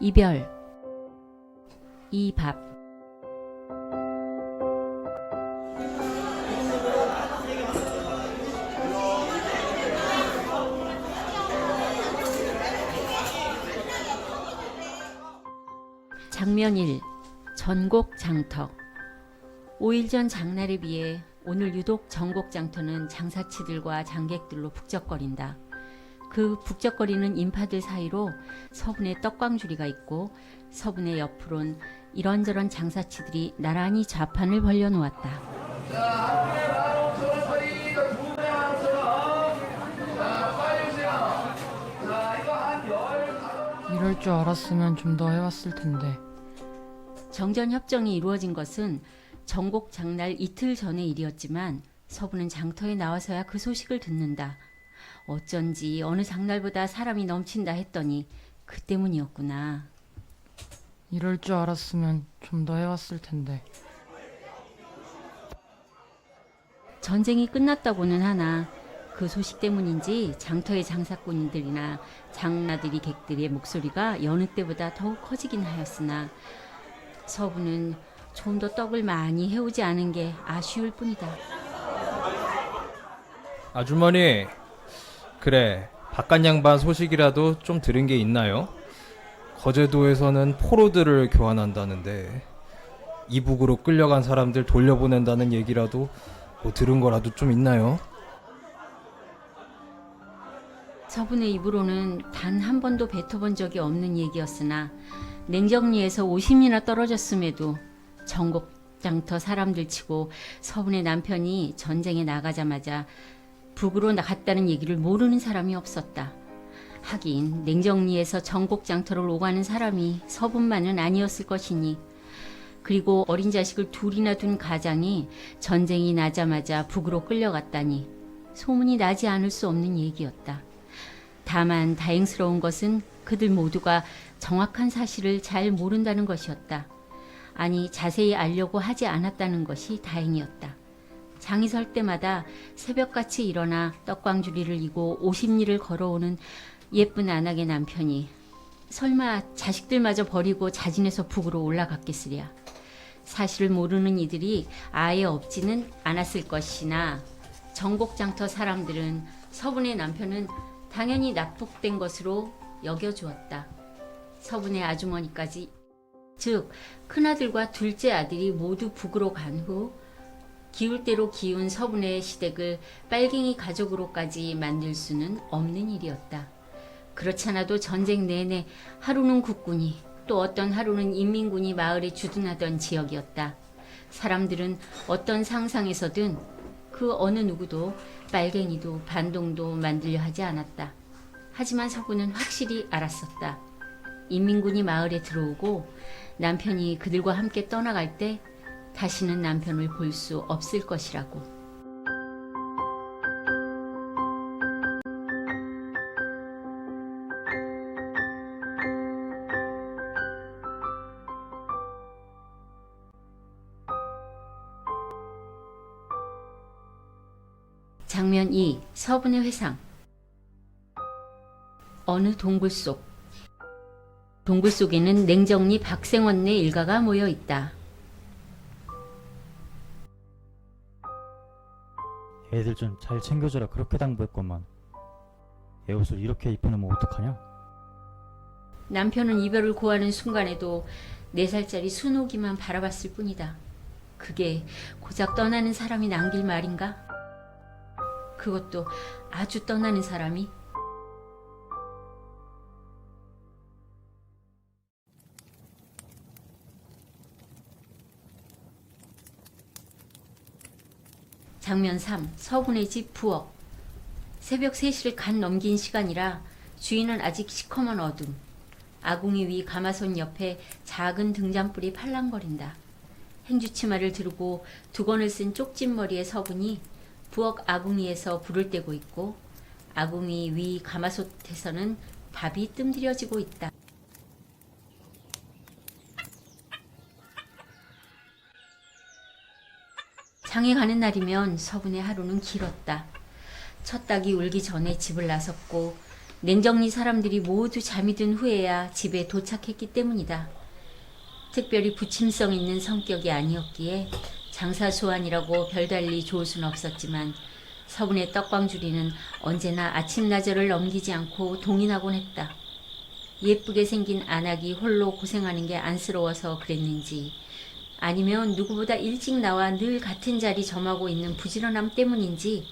이별, 이 밥. 장면 1. 전곡 장터. 5일 전 장날에 비해 오늘 유독 전곡 장터는 장사치들과 장객들로 북적거린다. 그 북적거리는 인파들 사이로 서분의 떡광주리가 있고 서분의 옆으론 이런저런 장사치들이 나란히 좌판을 벌려놓았다. 이럴 줄 알았으면 좀 더 해왔을 텐데. 정전 협정이 이루어진 것은 전곡 장날 이틀 전의 일이었지만 서분은 장터에 나와서야 그 소식을 듣는다. 어쩐지 어느 장날보다 사람이 넘친다 했더니 그 때문이었구나. 이럴 줄 알았으면 좀 더 해왔을 텐데. 전쟁이 끝났다고는 하나 그 소식 때문인지 장터의 장사꾼들이나 장나들이 객들의 목소리가 여느 때보다 더욱 커지긴 하였으나 서분은 좀 더 떡을 많이 해오지 않은 게 아쉬울 뿐이다. 아주머니, 그래, 바깥 양반 소식이라도 좀 들은 게 있나요? 거제도에서는 포로들을 교환한다는데 이북으로 끌려간 사람들 돌려보낸다는 얘기라도 뭐 들은 거라도 좀 있나요? 서분의 입으로는 단 한 번도 뱉어본 적이 없는 얘기였으나 냉정리에서 50리나 떨어졌음에도 전곡 장터 사람들 치고 서분의 남편이 전쟁에 나가자마자 북으로 갔다는 얘기를 모르는 사람이 없었다. 하긴 냉정리에서 전곡 장터를 오가는 사람이 서분만은 아니었을 것이니, 그리고 어린 자식을 둘이나 둔 가장이 전쟁이 나자마자 북으로 끌려갔다니 소문이 나지 않을 수 없는 얘기였다. 다만 다행스러운 것은 그들 모두가 정확한 사실을 잘 모른다는 것이었다. 아니, 자세히 알려고 하지 않았다는 것이 다행이었다. 장이 설 때마다 새벽같이 일어나 떡광주리를 이고 50리를 걸어오는 예쁜 안악의 남편이 설마 자식들마저 버리고 자진해서 북으로 올라갔겠으랴. 사실을 모르는 이들이 아예 없지는 않았을 것이나 전곡장터 사람들은 서분의 남편은 당연히 납북된 것으로 여겨주었다. 서분의 아주머니까지, 즉 큰아들과 둘째 아들이 모두 북으로 간 후 기울 대로 기운 서분의 시댁을 빨갱이 가족으로까지 만들 수는 없는 일이었다. 그렇잖아도 전쟁 내내 하루는 국군이 또 어떤 하루는 인민군이 마을에 주둔하던 지역이었다. 사람들은 어떤 상상에서든 그 어느 누구도 빨갱이도 반동도 만들려 하지 않았다. 하지만 서분은 확실히 알았었다. 인민군이 마을에 들어오고 남편이 그들과 함께 떠나갈 때 다시는 남편을 볼 수 없을 것이라고. 장면 2. 서분의 회상. 어느 동굴 속. 동굴 속에는 냉정리 박생원네 일가가 모여 있다. 애들 좀 잘 챙겨주라 그렇게 당부했건만 애 옷을 이렇게 입혀놓으면 어떡하냐? 남편은 이별을 고하는 순간에도 4살짜리 순옥이만 바라봤을 뿐이다. 그게 고작 떠나는 사람이 남길 말인가? 그것도 아주 떠나는 사람이? 장면 3. 서분의 집 부엌. 새벽 3시를 간 넘긴 시간이라 주인은 아직 시커먼 어둠. 아궁이 위 가마솥 옆에 작은 등잔불이 팔랑거린다. 행주치마를 들고 두건을 쓴 쪽진머리의 서분이 부엌 아궁이에서 불을 떼고 있고 아궁이 위 가마솥에서는 밥이 뜸들여지고 있다. 장에 가는 날이면 서분의 하루는 길었다. 첫 닭이 울기 전에 집을 나섰고 냉정리 사람들이 모두 잠이 든 후에야 집에 도착했기 때문이다. 특별히 부침성 있는 성격이 아니었기에 장사 소환이라고 별달리 좋을 순 없었지만 서분의 떡방주리는 언제나 아침나절을 넘기지 않고 동인하곤 했다. 예쁘게 생긴 안악이 홀로 고생하는 게 안쓰러워서 그랬는지 아니면 누구보다 일찍 나와 늘 같은 자리 점하고 있는 부지런함 때문인지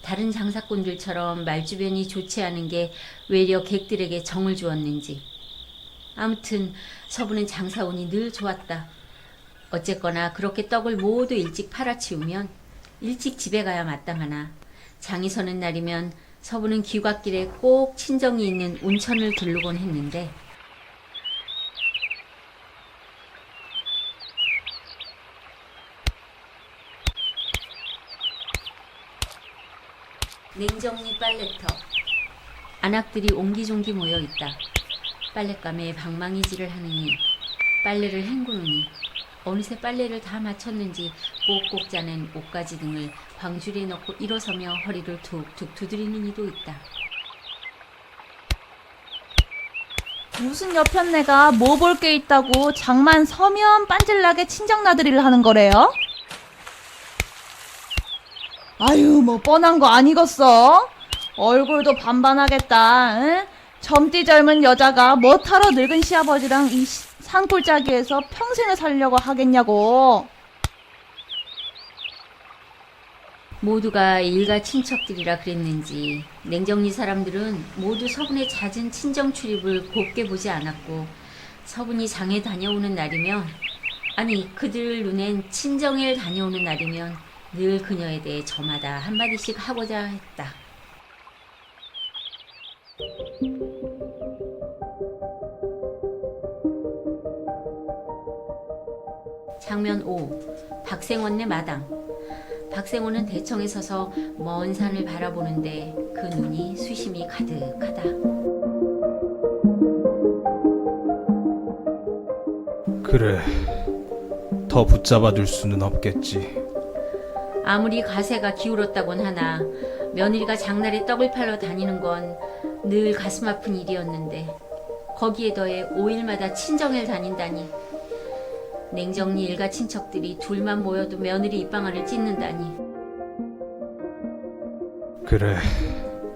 다른 장사꾼들처럼 말주변이 좋지 않은 게 외려 객들에게 정을 주었는지 아무튼 서분은 장사운이 늘 좋았다. 어쨌거나 그렇게 떡을 모두 일찍 팔아치우면 일찍 집에 가야 마땅하나 장이 서는 날이면 서분은 귀갓길에 꼭 친정이 있는 운천을 들르곤 했는데 냉정리 빨래터 안악들이 옹기종기 모여있다. 빨랫감에 방망이질을 하느니 빨래를 헹구느니 어느새 빨래를 다 마쳤는지 꼭꼭 짜낸 옷가지 등을 방줄이에 넣고 일어서며 허리를 툭툭 두드리는 이도 있다. 무슨 여편네가 뭐 볼 게 있다고 장만 서면 빤질나게 친정나들이를 하는 거래요? 아유, 뭐 뻔한 거 아니겠어? 얼굴도 반반하겠다. 응? 젊디 젊은 여자가 뭐하러 늙은 시아버지랑 이 산골짜기에서 평생을 살려고 하겠냐고. 모두가 일가 친척들이라 그랬는지 냉정리 사람들은 모두 서분의 잦은 친정 출입을 곱게 보지 않았고 서분이 장에 다녀오는 날이면 아니 그들 눈엔 친정에 다녀오는 날이면 늘 그녀에 대해 저마다 한마디씩 하고자 했다. 장면 5. 박생원네 마당. 박생원은 대청에 서서 먼 산을 바라보는데 그 눈이 수심이 가득하다. 그래, 더 붙잡아둘 수는 없겠지. 아무리 가세가 기울었다곤 하나 며느리가 장날에 떡을 팔러 다니는 건 늘 가슴 아픈 일이었는데 거기에 더해 5일마다 친정을 다닌다니 냉정리 일가 친척들이 둘만 모여도 며느리 입방아를 찢는다니 그래,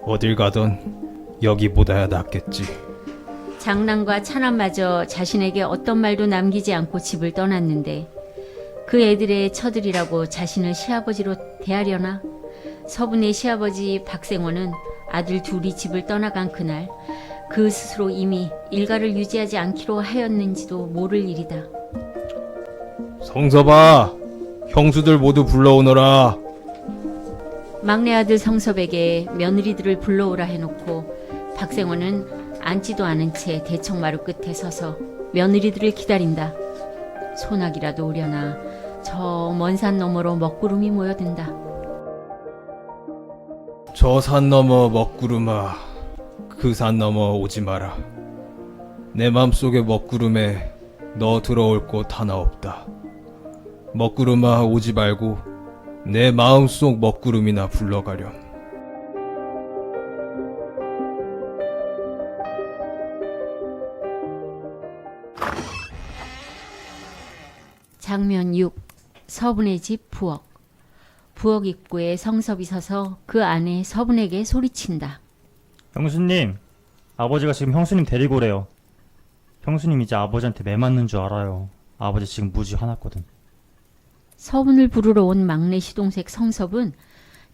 어딜 가던 여기보다야 낫겠지. 장남과 차남마저 자신에게 어떤 말도 남기지 않고 집을 떠났는데 그 애들의 처들이라고 자신을 시아버지로 대하려나? 서분의 시아버지 박생원은 아들 둘이 집을 떠나간 그날 그 스스로 이미 일가를 유지하지 않기로 하였는지도 모를 일이다. 성섭아, 형수들 모두 불러오너라. 막내 아들 성섭에게 며느리들을 불러오라 해놓고 박생원은 앉지도 않은 채 대청마루 끝에 서서 며느리들을 기다린다. 소나기라도 오려나 저 먼 산 너머로 먹구름이 모여든다. 저 산 넘어 먹구름아, 그 산 넘어 오지 마라. 내 맘속의 먹구름에 너 들어올 곳 하나 없다. 먹구름아 오지 말고 내 마음속 먹구름이나 불러가렴. 장면 6. 서분의 집 부엌. 부엌 입구에 성섭이 서서 그 안에 서분에게 소리친다. 형수님, 아버지가 지금 형수님 데리고 오래요. 형수님 이제 아버지한테 매 맞는 줄 알아요. 아버지 지금 무지 화났거든. 서분을 부르러 온 막내 시동생 성섭은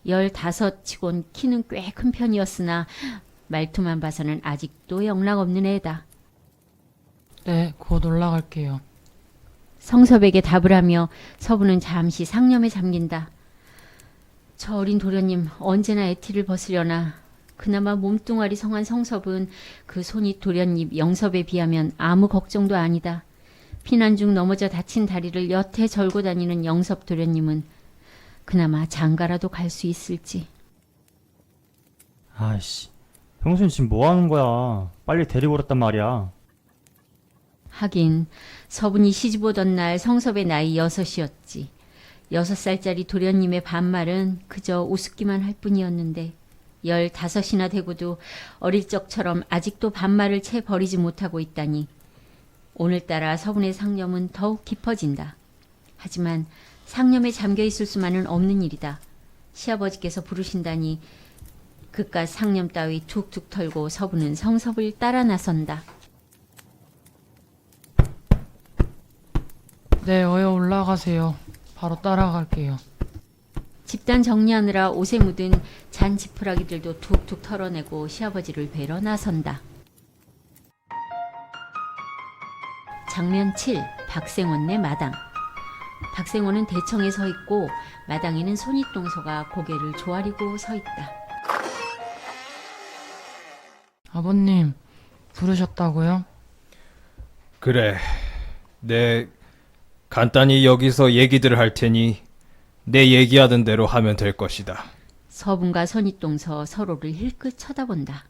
15치곤 키는 꽤 큰 편이었으나 말투만 봐서는 아직도 영락없는 애다. 네, 곧 올라갈게요. 성섭에게 답을 하며 서분은 잠시 상념에 잠긴다. 저 어린 도련님 언제나 애티를 벗으려나. 그나마 몸뚱아리 성한 성섭은 그 손이 도련님 영섭에 비하면 아무 걱정도 아니다. 피난 중 넘어져 다친 다리를 여태 절고 다니는 영섭 도련님은 그나마 장가라도 갈 수 있을지. 아이씨, 형수님 지금 뭐 하는 거야? 빨리 데리고 오랬단 말이야. 하긴 서분이 시집 오던 날 성섭의 나이 6이었지. 6살짜리 도련님의 반말은 그저 우습기만 할 뿐이었는데 15이나 되고도 어릴 적처럼 아직도 반말을 채 버리지 못하고 있다니 오늘따라 서분의 상념은 더욱 깊어진다. 하지만 상념에 잠겨 있을 수만은 없는 일이다. 시아버지께서 부르신다니 그깟 상념 따위 툭툭 털고 서분은 성섭을 따라 나선다. 네, 어여 올라가세요. 바로 따라갈게요. 집단 정리하느라 옷에 묻은 잔 지푸라기들도 툭툭 털어내고 시아버지를 뵈러 나선다. 장면 7. 박생원네 마당. 박생원은 대청에 서 있고 마당에는 손윗동서가 고개를 조아리고 서 있다. 아버님, 부르셨다고요? 그래, 내 간단히 여기서 얘기들 할 테니 내 얘기하던 대로 하면 될 것이다. 서분과 손윗동서 서로를 힐끗 쳐다본다.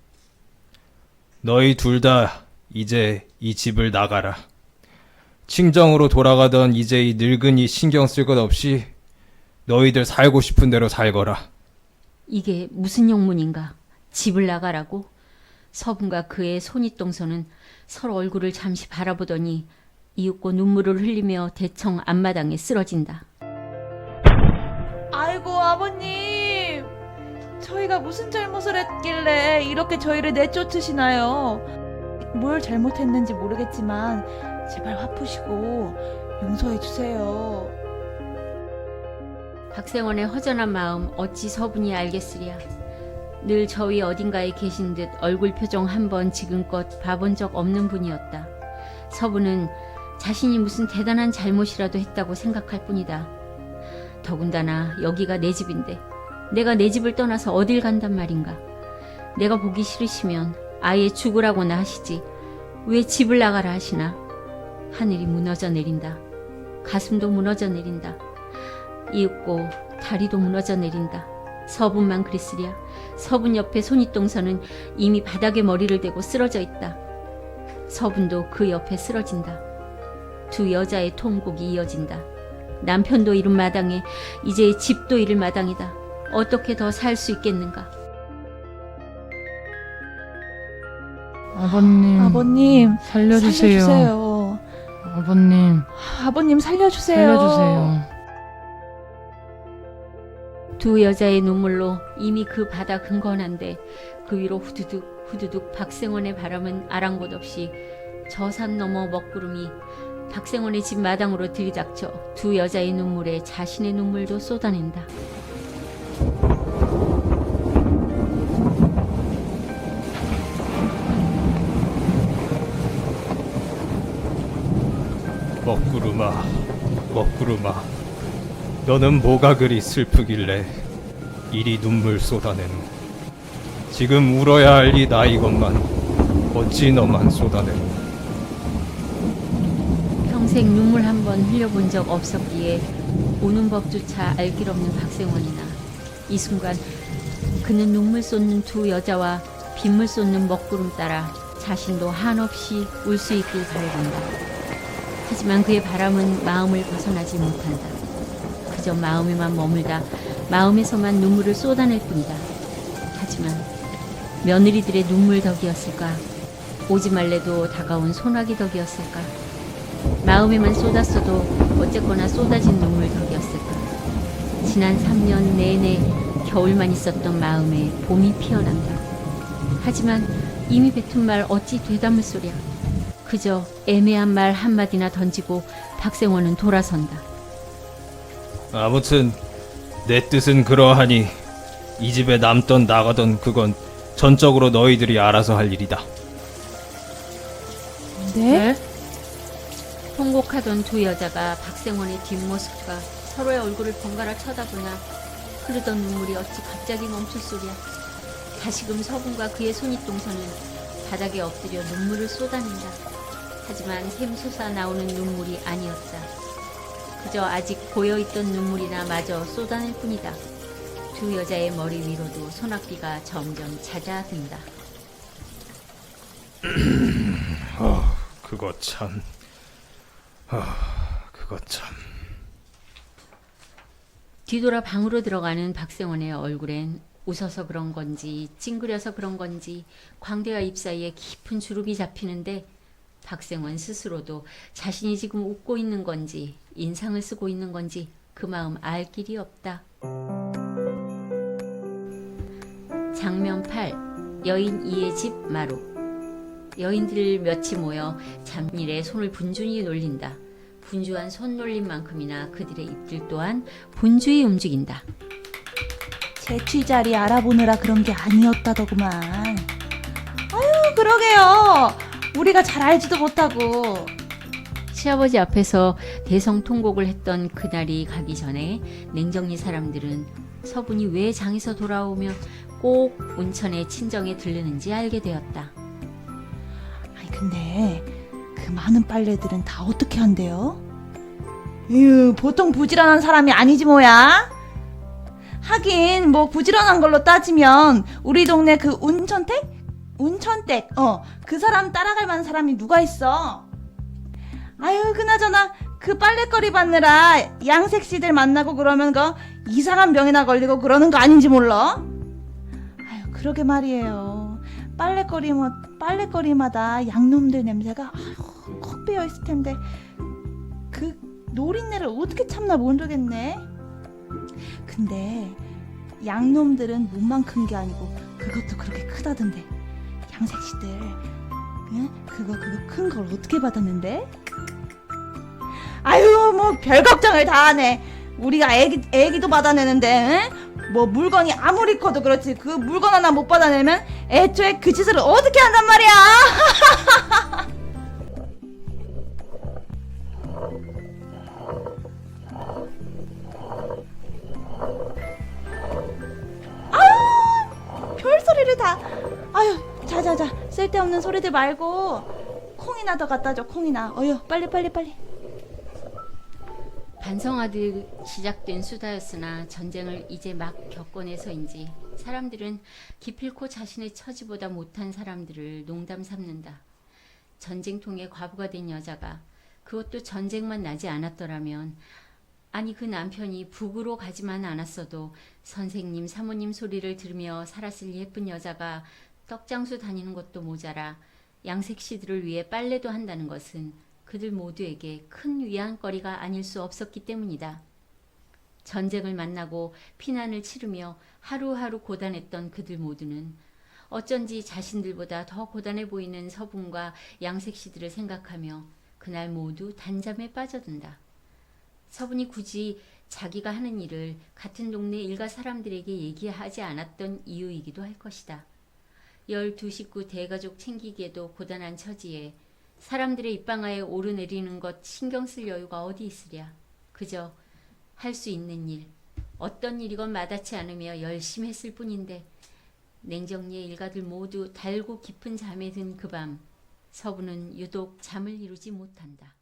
너희 둘 다 이제 이 집을 나가라. 친정으로 돌아가던 이제 이 늙은이 신경 쓸 것 없이 너희들 살고 싶은 대로 살거라. 이게 무슨 용문인가? 집을 나가라고? 서분과 그의 손윗동서는 서로 얼굴을 잠시 바라보더니 이윽고 눈물을 흘리며 대청 앞마당에 쓰러진다. 아이고 아버님, 저희가 무슨 잘못을 했길래 이렇게 저희를 내쫓으시나요? 뭘 잘못했는지 모르겠지만 제발 화 푸시고 용서해 주세요. 박생원의 허전한 마음 어찌 서분이 알겠으랴. 늘 저위 어딘가에 계신 듯 얼굴 표정 한 번 지금껏 봐본 적 없는 분이었다. 서분은 자신이 무슨 대단한 잘못이라도 했다고 생각할 뿐이다. 더군다나 여기가 내 집인데 내가 내 집을 떠나서 어딜 간단 말인가. 내가 보기 싫으시면 아예 죽으라고나 하시지 왜 집을 나가라 하시나. 하늘이 무너져 내린다. 가슴도 무너져 내린다. 이윽고 다리도 무너져 내린다. 서분만 그랬으랴. 서분 옆에 손윗동서는 이미 바닥에 머리를 대고 쓰러져 있다. 서분도 그 옆에 쓰러진다. 두 여자의 통곡이 이어진다. 남편도 잃은 마당에 이제 집도 잃을 마당이다. 어떻게 더 살 수 있겠는가. 아버님, 살려주세요. 살려주세요. 아버님, 아버님 살려주세요. 살려주세요. 두 여자의 눈물로 이미 그 바다 근건한데 그 위로 후두둑 후두둑 박생원의 바람은 아랑곳 없이 저 산 너머 먹구름이 박생원의 집 마당으로 들이닥쳐 두 여자의 눈물에 자신의 눈물도 쏟아낸다. 먹구름아, 먹구름아, 너는 뭐가 그리 슬프길래 이리 눈물 쏟아내노. 지금 울어야 할 이 나이것만 어찌 너만 쏟아내노. 평생 눈물 한 번 흘려본 적 없었기에 우는 법조차 알 길 없는 박생원이나 이 순간 그는 눈물 쏟는 두 여자와 빗물 쏟는 먹구름 따라 자신도 한없이 울 수 있길 바라본다. 하지만 그의 바람은 마음을 벗어나지 못한다. 그저 마음에만 머물다 마음에서만 눈물을 쏟아낼 뿐이다. 하지만 며느리들의 눈물 덕이었을까? 오지 말래도 다가온 소나기 덕이었을까? 마음에만 쏟았어도 어쨌거나 쏟아진 눈물 덕이었을까? 지난 3년 내내 겨울만 있었던 마음에 봄이 피어난다. 하지만 이미 뱉은 말 어찌 되담을 소리야. 그저 애매한 말 한마디나 던지고 박생원은 돌아선다. 아무튼 내 뜻은 그러하니 이 집에 남던 나가던 그건 전적으로 너희들이 알아서 할 일이다. 네? 통곡하던 두 여자가 박생원의 뒷모습과 서로의 얼굴을 번갈아 쳐다보나 흐르던 눈물이 어찌 갑자기 멈출 소리야. 다시금 서분과 그의 손윗동서는 바닥에 엎드려 눈물을 쏟아낸다. 하지만 샘솟아 나오는 눈물이 아니었다. 그저 아직 고여있던 눈물이나 마저 쏟아낼 뿐이다. 두 여자의 머리 위로도 소낙비가 점점 잦아든다. 그거 참... 그거 참... 뒤돌아 방으로 들어가는 박생원의 얼굴엔 웃어서 그런 건지 찡그려서 그런 건지 광대와 입 사이에 깊은 주름이 잡히는데 박생원 스스로도 자신이 지금 웃고 있는 건지 인상을 쓰고 있는 건지 그 마음 알 길이 없다. 장면 8. 여인 이의 집 마루. 여인들 몇이 모여 잡일에 손을 분주히 놀린다. 분주한 손놀림만큼이나 그들의 입들 또한 분주히 움직인다. 제취자리 알아보느라 그런 게 아니었다더구만. 아유, 그러게요. 우리가 잘 알지도 못하고. 시아버지 앞에서 대성통곡을 했던 그날이 가기 전에 냉정리 사람들은 서분이 왜 장에서 돌아오며 꼭 온천의 친정에 들르는지 알게 되었다. 아니, 근데 그 많은 빨래들은 다 어떻게 한대요? 에휴, 보통 부지런한 사람이 아니지 뭐야? 하긴 뭐 부지런한 걸로 따지면 우리 동네 그 운천댁 그 사람 따라갈 만한 사람이 누가 있어? 아유, 그나저나 그 빨래거리 받느라 양색 씨들 만나고 그러면 그 이상한 병이나 걸리고 그러는 거 아닌지 몰라? 아유, 그러게 말이에요. 빨래거리마다 양놈들 냄새가 아유, 콕 배어 있을 텐데 그 노린내를 어떻게 참나 모르겠네. 근데 양놈들은 몸만 큰 게 아니고 그것도 그렇게 크다던데. 양색씨들 그거 큰 걸 어떻게 받았는데? 아유, 뭐 별 걱정을 다 하네. 우리가 애기도 받아내는데 뭐 물건이 아무리 커도 그렇지 그 물건 하나 못 받아내면 애초에 그 짓을 어떻게 한단 말이야. 별소리를 다. 아유, 자자자, 쓸데없는 소리들 말고 콩이나 더 갖다 줘. 콩이나. 어휴, 빨리. 반성하듯 시작된 수다였으나 전쟁을 이제 막 겪어내서인지 사람들은 기필코 자신의 처지보다 못한 사람들을 농담 삼는다. 전쟁통에 과부가 된 여자가 그것도 전쟁만 나지 않았더라면, 아니 그 남편이 북으로 가지만 않았어도 선생님 사모님 소리를 들으며 살았을 예쁜 여자가 떡장수 다니는 것도 모자라 양색씨들을 위해 빨래도 한다는 것은 그들 모두에게 큰 위안거리가 아닐 수 없었기 때문이다. 전쟁을 만나고 피난을 치르며 하루하루 고단했던 그들 모두는 어쩐지 자신들보다 더 고단해 보이는 서분과 양색씨들을 생각하며 그날 모두 단잠에 빠져든다. 서분이 굳이 자기가 하는 일을 같은 동네 일가 사람들에게 얘기하지 않았던 이유이기도 할 것이다. 12식구 대가족 챙기기에도 고단한 처지에 사람들의 입방아에 오르내리는 것 신경 쓸 여유가 어디 있으랴. 그저 할 수 있는 일, 어떤 일이건 마다치 않으며 열심히 했을 뿐인데 냉정리의 일가들 모두 달고 깊은 잠에 든 그 밤 서분은 유독 잠을 이루지 못한다.